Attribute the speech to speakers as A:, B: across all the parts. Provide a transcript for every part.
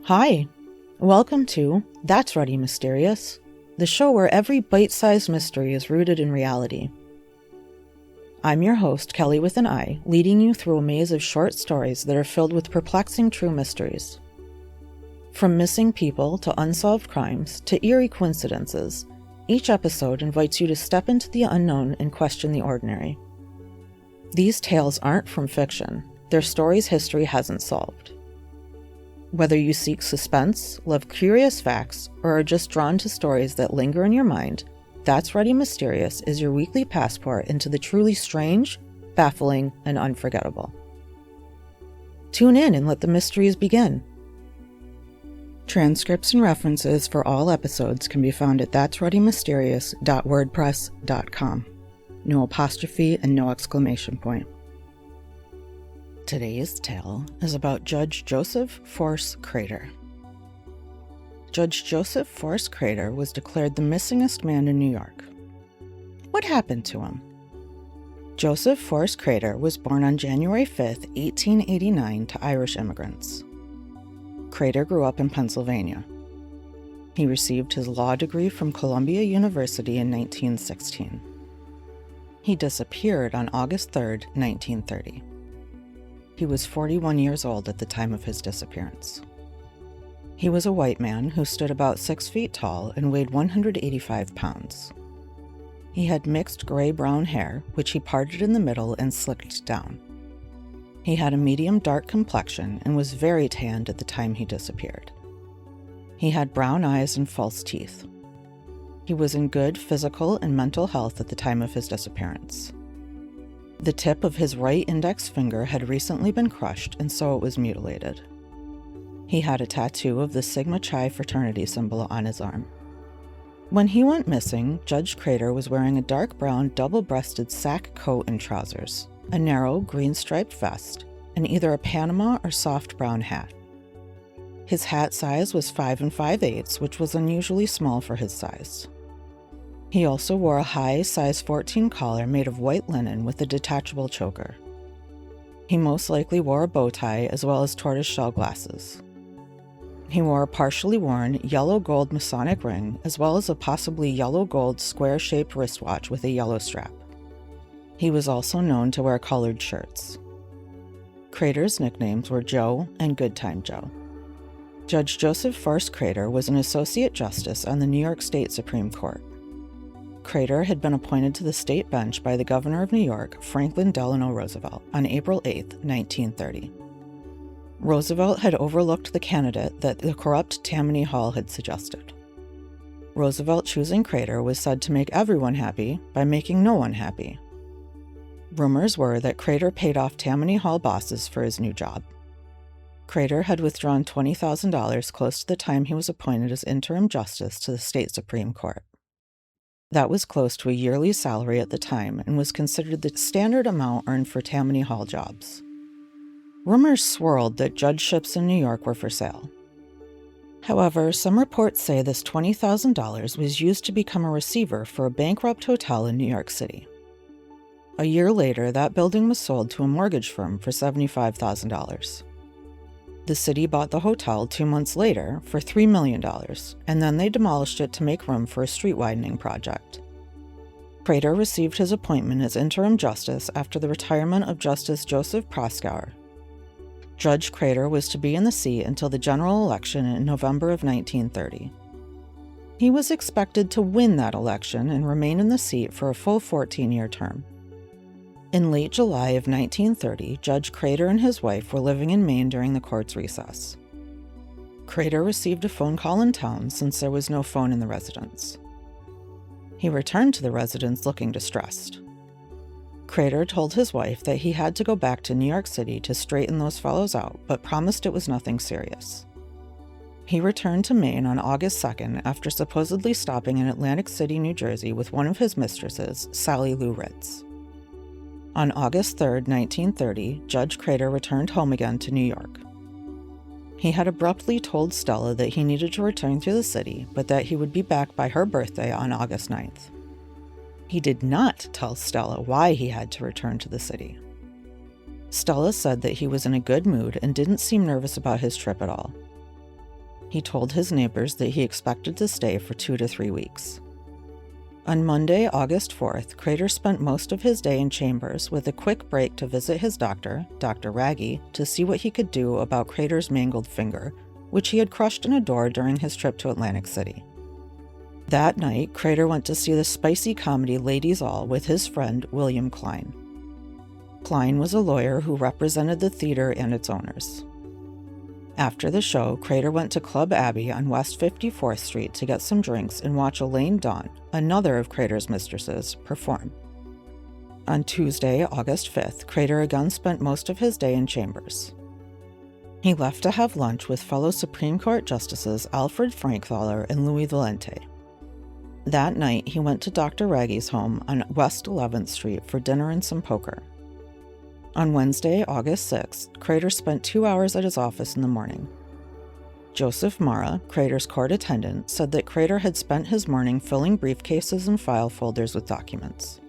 A: Hi, welcome to That's Ready Mysterious, the show where every bite-sized mystery is rooted in reality. I'm your host, Kelly with an I, leading you through a maze of short stories that are filled with perplexing true mysteries. From missing people to unsolved crimes to eerie coincidences, each episode invites you to step into the unknown and question the ordinary. These tales aren't from fiction, they're stories history hasn't solved. Whether you seek suspense, love curious facts, or are just drawn to stories that linger in your mind, That's Ready Mysterious is your weekly passport into the truly strange, baffling, and unforgettable. Tune in and let the mysteries begin. Transcripts and references for all episodes can be found at that'sreadymysterious.wordpress.com. No apostrophe and no exclamation point. Today's tale is about Judge Joseph Force Crater. Judge Joseph Force Crater was declared the missingest man in New York. What happened to him? Joseph Force Crater was born on January 5, 1889 to Irish immigrants. Crater grew up in Pennsylvania. He received his law degree from Columbia University in 1916. He disappeared on August 3, 1930. He was 41 years old at the time of his disappearance. He was a white man who stood about 6 feet tall and weighed 185 pounds. He had mixed gray-brown hair, which he parted in the middle and slicked down. He had a medium-dark complexion and was very tanned at the time he disappeared. He had brown eyes and false teeth. He was in good physical and mental health at the time of his disappearance. The tip of his right index finger had recently been crushed, and so it was mutilated. He had a tattoo of the Sigma Chi fraternity symbol on his arm. When he went missing, Judge Crater was wearing a dark brown double-breasted sack coat and trousers, a narrow green-striped vest, and either a Panama or soft brown hat. His hat size was 5 5/8, which was unusually small for his size. He also wore a high size 14 collar made of white linen with a detachable choker. He most likely wore a bow tie as well as tortoiseshell glasses. He wore a partially worn yellow gold Masonic ring as well as a possibly yellow gold square-shaped wristwatch with a yellow strap. He was also known to wear colored shirts. Crater's nicknames were Joe and Good Time Joe. Judge Joseph Force Crater was an associate justice on the New York State Supreme Court. Crater had been appointed to the state bench by the governor of New York, Franklin Delano Roosevelt, on April 8, 1930. Roosevelt had overlooked the candidate that the corrupt Tammany Hall had suggested. Roosevelt choosing Crater was said to make everyone happy by making no one happy. Rumors were that Crater paid off Tammany Hall bosses for his new job. Crater had withdrawn $20,000 close to the time he was appointed as interim justice to the state Supreme Court. That was close to a yearly salary at the time and was considered the standard amount earned for Tammany Hall jobs. Rumors swirled that judgeships in New York were for sale. However, some reports say this $20,000 was used to become a receiver for a bankrupt hotel in New York City. A year later, that building was sold to a mortgage firm for $75,000. The city bought the hotel 2 months later for $3 million, and then they demolished it to make room for a street widening project. Crater received his appointment as interim justice after the retirement of Justice Joseph Proskauer. Judge Crater was to be in the seat until the general election in November of 1930. He was expected to win that election and remain in the seat for a full 14-year term. In late July of 1930, Judge Crater and his wife were living in Maine during the court's recess. Crater received a phone call in town since there was no phone in the residence. He returned to the residence looking distressed. Crater told his wife that he had to go back to New York City to straighten those fellows out, but promised it was nothing serious. He returned to Maine on August 2nd after supposedly stopping in Atlantic City, New Jersey with one of his mistresses, Sally Lou Ritz. On August 3, 1930, Judge Crater returned home again to New York. He had abruptly told Stella that he needed to return to the city, but that he would be back by her birthday on August 9th. He did not tell Stella why he had to return to the city. Stella said that he was in a good mood and didn't seem nervous about his trip at all. He told his neighbors that he expected to stay for 2 to 3 weeks. On Monday, August 4th, Crater spent most of his day in Chambers with a quick break to visit his doctor, Dr. Raggy, to see what he could do about Crater's mangled finger, which he had crushed in a door during his trip to Atlantic City. That night, Crater went to see the spicy comedy Ladies All with his friend William Klein. Klein was a lawyer who represented the theater and its owners. After the show, Crater went to Club Abbey on West 54th Street to get some drinks and watch Elaine Dawn, another of Crater's mistresses, perform. On Tuesday, August 5th, Crater again spent most of his day in Chambers. He left to have lunch with fellow Supreme Court Justices Alfred Frankthaler and Louis Valente. That night, he went to Dr. Raggy's home on West 11th Street for dinner and some poker. On Wednesday, August 6th, Crater spent 2 hours at his office in the morning. Joseph Mara, Crater's court attendant, said that Crater had spent his morning filling briefcases and file folders with documents.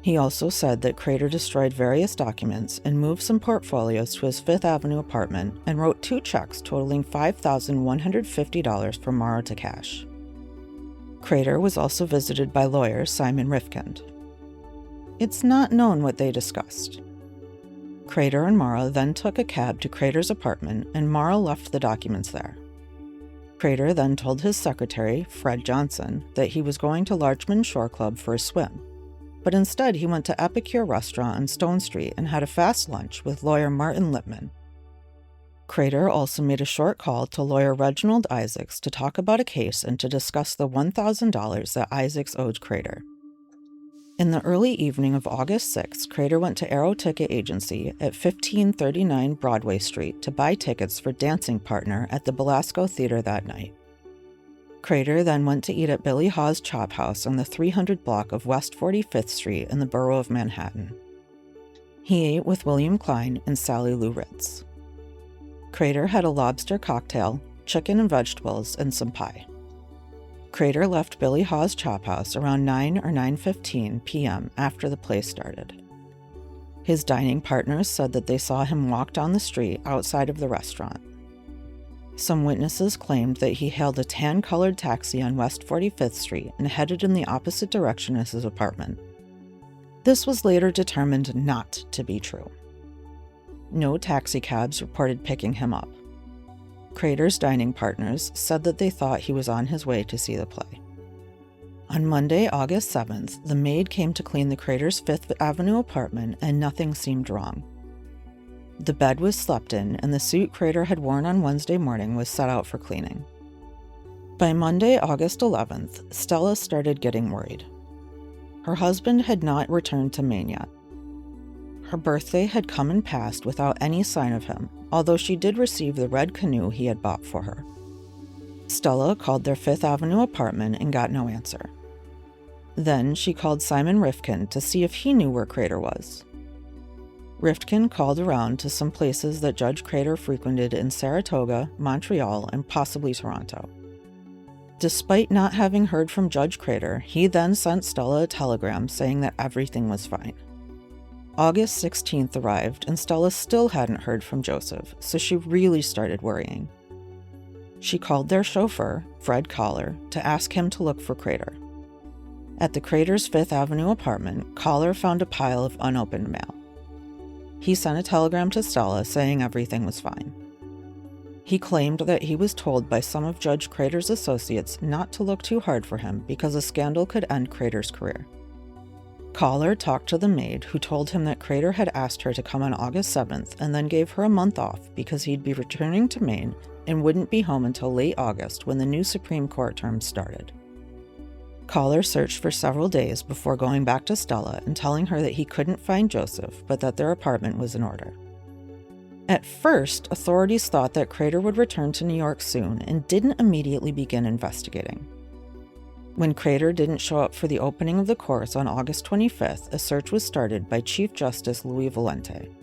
A: He also said that Crater destroyed various documents and moved some portfolios to his Fifth Avenue apartment and wrote 2 checks totaling $5,150 for Mara to cash. Crater was also visited by lawyer Simon Rifkind. It's not known what they discussed. Crater and Mara then took a cab to Crater's apartment, and Mara left the documents there. Crater then told his secretary, Fred Johnson, that he was going to Larchmont Shore Club for a swim, but instead he went to Epicure Restaurant on Stone Street and had a fast lunch with lawyer Martin Lippman. Crater also made a short call to lawyer Reginald Isaacs to talk about a case and to discuss the $1,000 that Isaacs owed Crater. In the early evening of August 6th, Crater went to Arrow Ticket Agency at 1539 Broadway Street to buy tickets for Dancing Partner at the Belasco Theater that night. Crater then went to eat at Billy Hawes Chop House on the 300 block of West 45th Street in the borough of Manhattan. He ate with William Klein and Sally Lou Ritz. Crater had a lobster cocktail, chicken and vegetables, and some pie. Crater left Billy Hawes Chop House around 9 or 9:15 p.m. after the play started. His dining partners said that they saw him walk down the street outside of the restaurant. Some witnesses claimed that he hailed a tan-colored taxi on West 45th Street and headed in the opposite direction as his apartment. This was later determined not to be true. No taxicabs reported picking him up. Crater's dining partners said that they thought he was on his way to see the play. On Monday, August 7th, the maid came to clean the Crater's Fifth Avenue apartment and nothing seemed wrong. The bed was slept in and the suit Crater had worn on Wednesday morning was set out for cleaning. By Monday, August 11th, Stella started getting worried. Her husband had not returned to Maine yet. Her birthday had come and passed without any sign of him, although she did receive the red canoe he had bought for her. Stella called their Fifth Avenue apartment and got no answer. Then she called Simon Rifkind to see if he knew where Crater was. Rifkind called around to some places that Judge Crater frequented in Saratoga, Montreal, and possibly Toronto. Despite not having heard from Judge Crater, he then sent Stella a telegram saying that everything was fine. August 16th arrived, and Stella still hadn't heard from Joseph, so she really started worrying. She called their chauffeur, Fred Collar, to ask him to look for Crater. At the Crater's Fifth Avenue apartment, Collar found a pile of unopened mail. He sent a telegram to Stella saying everything was fine. He claimed that he was told by some of Judge Crater's associates not to look too hard for him because a scandal could end Crater's career. Collar talked to the maid, who told him that Crater had asked her to come on August 7th and then gave her a month off because he'd be returning to Maine and wouldn't be home until late August when the new Supreme Court term started. Collar searched for several days before going back to Stella and telling her that he couldn't find Joseph, but that their apartment was in order. At first, authorities thought that Crater would return to New York soon and didn't immediately begin investigating. When Crater didn't show up for the opening of the courts on August 25th, a search was started by Chief Justice Louis Valente.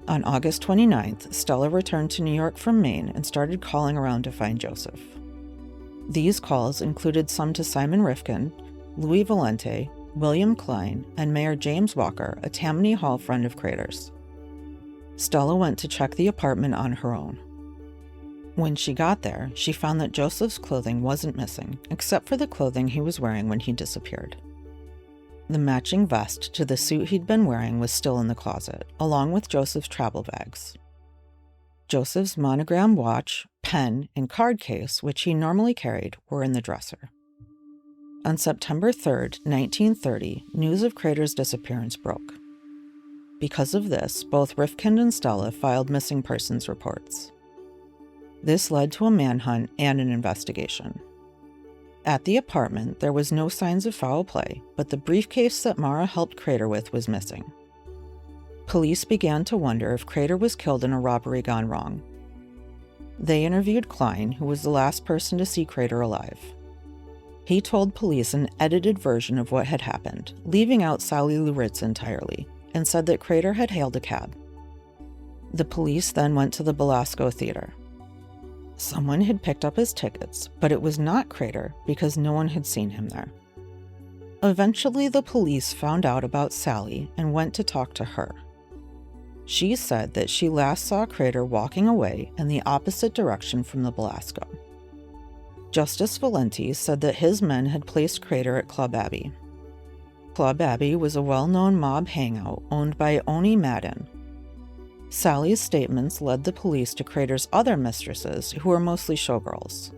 A: On August 29th, Stella returned to New York from Maine and started calling around to find Joseph. These calls included some to Simon Rifkind, Louis Valente, William Klein, and Mayor James Walker, a Tammany Hall friend of Crater's. Stella went to check the apartment on her own. When she got there, she found that Joseph's clothing wasn't missing, except for the clothing he was wearing when he disappeared. The matching vest to the suit he'd been wearing was still in the closet, along with Joseph's travel bags. Joseph's monogram watch, pen, and card case, which he normally carried, were in the dresser. On September 3, 1930, news of Crater's disappearance broke. Because of this, both Rifkind and Stella filed missing persons reports. This led to a manhunt and an investigation. At the apartment, there was no signs of foul play, but the briefcase that Mara helped Crater with was missing. Police began to wonder if Crater was killed in a robbery gone wrong. They interviewed Klein, who was the last person to see Crater alive. He told police an edited version of what had happened, leaving out Sally Lou Ritz entirely, and said that Crater had hailed a cab. The police then went to the Belasco Theater. Someone had picked up his tickets, but it was not Crater because no one had seen him there. Eventually, the police found out about Sally and went to talk to her. She said that she last saw Crater walking away in the opposite direction from the Belasco. Justice Valenti said that his men had placed Crater at Club Abbey. Club Abbey was a well-known mob hangout owned by Oni Madden. Sally's statements led the police to Crater's other mistresses, who were mostly showgirls.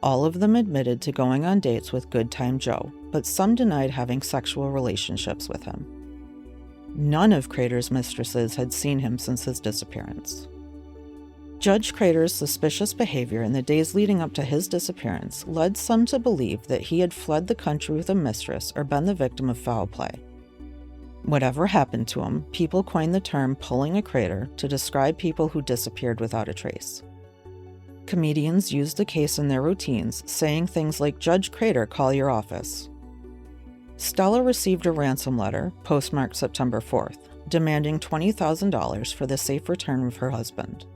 A: All of them admitted to going on dates with Good Time Joe, but some denied having sexual relationships with him. None of Crater's mistresses had seen him since his disappearance. Judge Crater's suspicious behavior in the days leading up to his disappearance led some to believe that he had fled the country with a mistress or been the victim of foul play. Whatever happened to him, people coined the term pulling a Crater to describe people who disappeared without a trace. Comedians used the case in their routines, saying things like, "Judge Crater, call your office." Stella received a ransom letter, postmarked September 4th, demanding $20,000 for the safe return of her husband.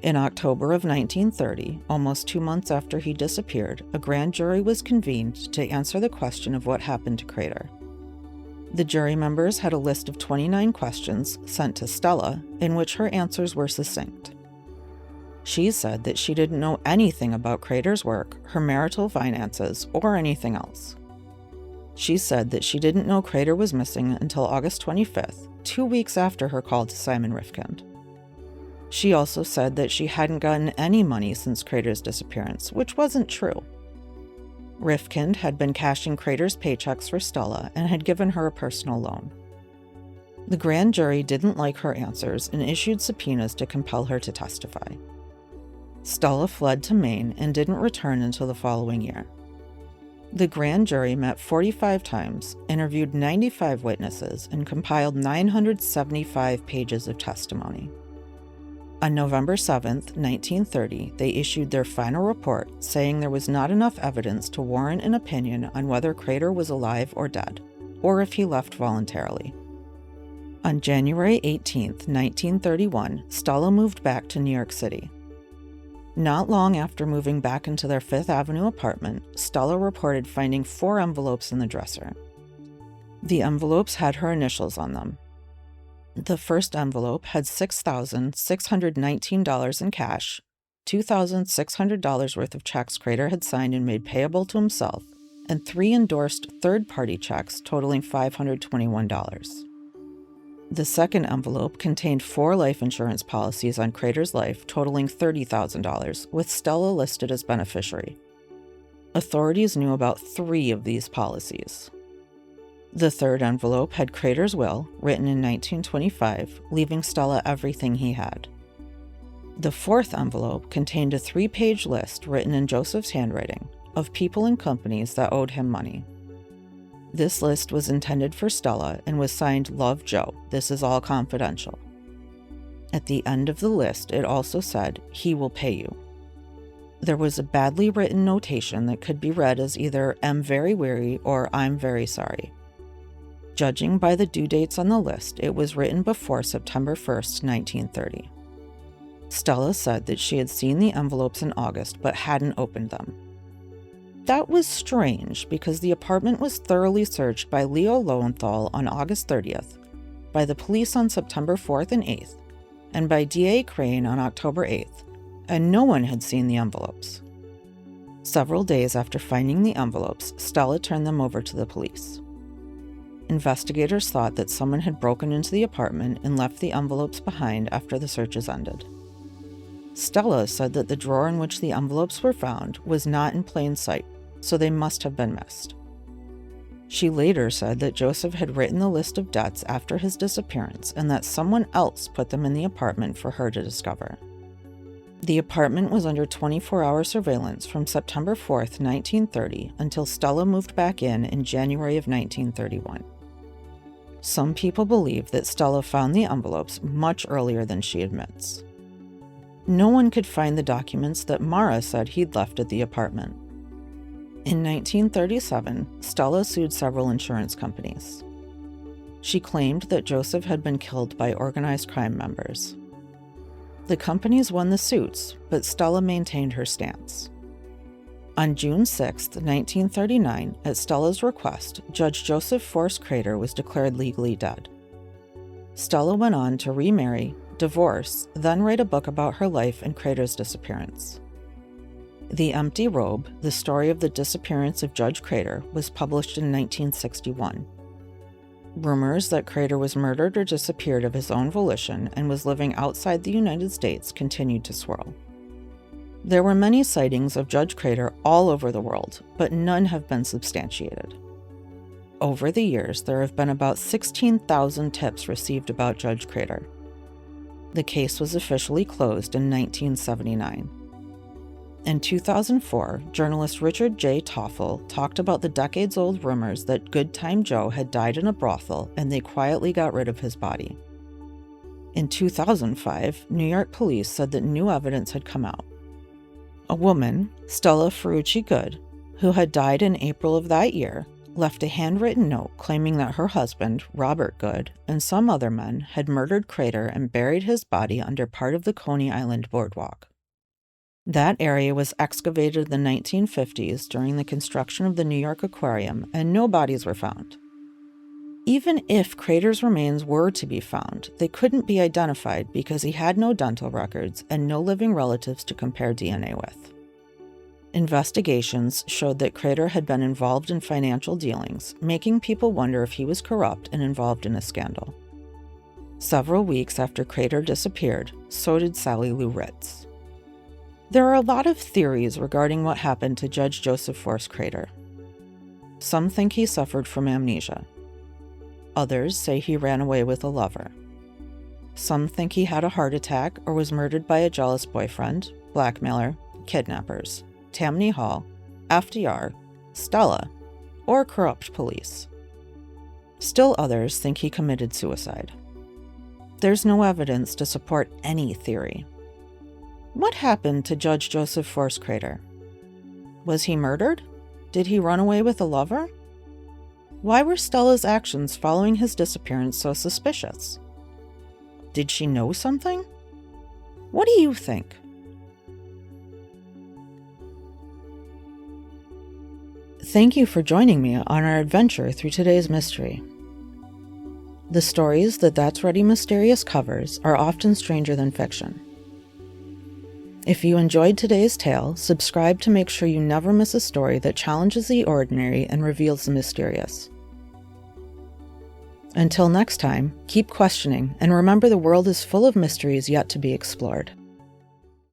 A: In October of 1930, almost 2 months after he disappeared, a grand jury was convened to answer the question of what happened to Crater. The jury members had a list of 29 questions sent to Stella, in which her answers were succinct. She said that she didn't know anything about Crater's work, her marital finances, or anything else. She said that she didn't know Crater was missing until August 25th, 2 weeks after her call to Simon Rifkind. She also said that she hadn't gotten any money since Crater's disappearance, which wasn't true. Rifkind had been cashing Crater's paychecks for Stella and had given her a personal loan. The grand jury didn't like her answers and issued subpoenas to compel her to testify. Stella fled to Maine and didn't return until the following year. The grand jury met 45 times, interviewed 95 witnesses, and compiled 975 pages of testimony. On November 7, 1930, they issued their final report saying there was not enough evidence to warrant an opinion on whether Crater was alive or dead, or if he left voluntarily. On January 18, 1931, Stella moved back to New York City. Not long after moving back into their Fifth Avenue apartment, Stella reported finding 4 envelopes in the dresser. The envelopes had her initials on them. The first envelope had $6,619 in cash, $2,600 worth of checks Crater had signed and made payable to himself, and 3 endorsed third-party checks totaling $521. The second envelope contained 4 life insurance policies on Crater's life totaling $30,000, with Stella listed as beneficiary. Authorities knew about 3 of these policies. The third envelope had Crater's will, written in 1925, leaving Stella everything he had. The fourth envelope contained a 3-page list written in Joseph's handwriting of people and companies that owed him money. This list was intended for Stella and was signed Love Joe. This is all confidential. At the end of the list, it also said, "He will pay you." There was a badly written notation that could be read as either "am very weary" or "I'm very sorry." Judging by the due dates on the list, it was written before September 1st, 1930. Stella said that she had seen the envelopes in August but hadn't opened them. That was strange because the apartment was thoroughly searched by Leo Lowenthal on August 30th, by the police on September 4th and 8th, and by D.A. Crane on October 8th, and no one had seen the envelopes. Several days after finding the envelopes, Stella turned them over to the police. Investigators thought that someone had broken into the apartment and left the envelopes behind after the searches ended. Stella said that the drawer in which the envelopes were found was not in plain sight, so they must have been missed. She later said that Joseph had written the list of debts after his disappearance and that someone else put them in the apartment for her to discover. The apartment was under 24-hour surveillance from September 4th, 1930 until Stella moved back in January of 1931. Some people believe that Stella found the envelopes much earlier than she admits. No one could find the documents that Mara said he'd left at the apartment. In 1937, Stella sued several insurance companies. She claimed that Joseph had been killed by organized crime members. The companies won the suits, but Stella maintained her stance. On June 6, 1939, at Stella's request, Judge Joseph Force Crater was declared legally dead. Stella went on to remarry, divorce, then write a book about her life and Crater's disappearance. The Empty Robe, the story of the disappearance of Judge Crater, was published in 1961. Rumors that Crater was murdered or disappeared of his own volition and was living outside the United States continued to swirl. There were many sightings of Judge Crater all over the world, but none have been substantiated. Over the years, there have been about 16,000 tips received about Judge Crater. The case was officially closed in 1979. In 2004, journalist Richard J. Toffel talked about the decades-old rumors that Good Time Joe had died in a brothel and they quietly got rid of his body. In 2005, New York police said that new evidence had come out. A woman, Stella Ferrucci Good, who had died in April of that year, left a handwritten note claiming that her husband, Robert Good, and some other men had murdered Crater and buried his body under part of the Coney Island boardwalk. That area was excavated in the 1950s during the construction of the New York Aquarium, and no bodies were found. Even if Crater's remains were to be found, they couldn't be identified because he had no dental records and no living relatives to compare DNA with. Investigations showed that Crater had been involved in financial dealings, making people wonder if he was corrupt and involved in a scandal. Several weeks after Crater disappeared, so did Sally Lou Ritz. There are a lot of theories regarding what happened to Judge Joseph Force Crater. Some think he suffered from amnesia. Others say he ran away with a lover. Some think he had a heart attack or was murdered by a jealous boyfriend, blackmailer, kidnappers, Tammany Hall, FDR, Stella, or corrupt police. Still others think he committed suicide. There's no evidence to support any theory. What happened to Judge Joseph Force Crater? Was he murdered? Did he run away with a lover? Why were Stella's actions following his disappearance so suspicious? Did she know something? What do you think? Thank you for joining me on our adventure through today's mystery. The stories that That's Ready Mysterious covers are often stranger than fiction. If you enjoyed today's tale, subscribe to make sure you never miss a story that challenges the ordinary and reveals the mysterious. Until next time, keep questioning and remember the world is full of mysteries yet to be explored.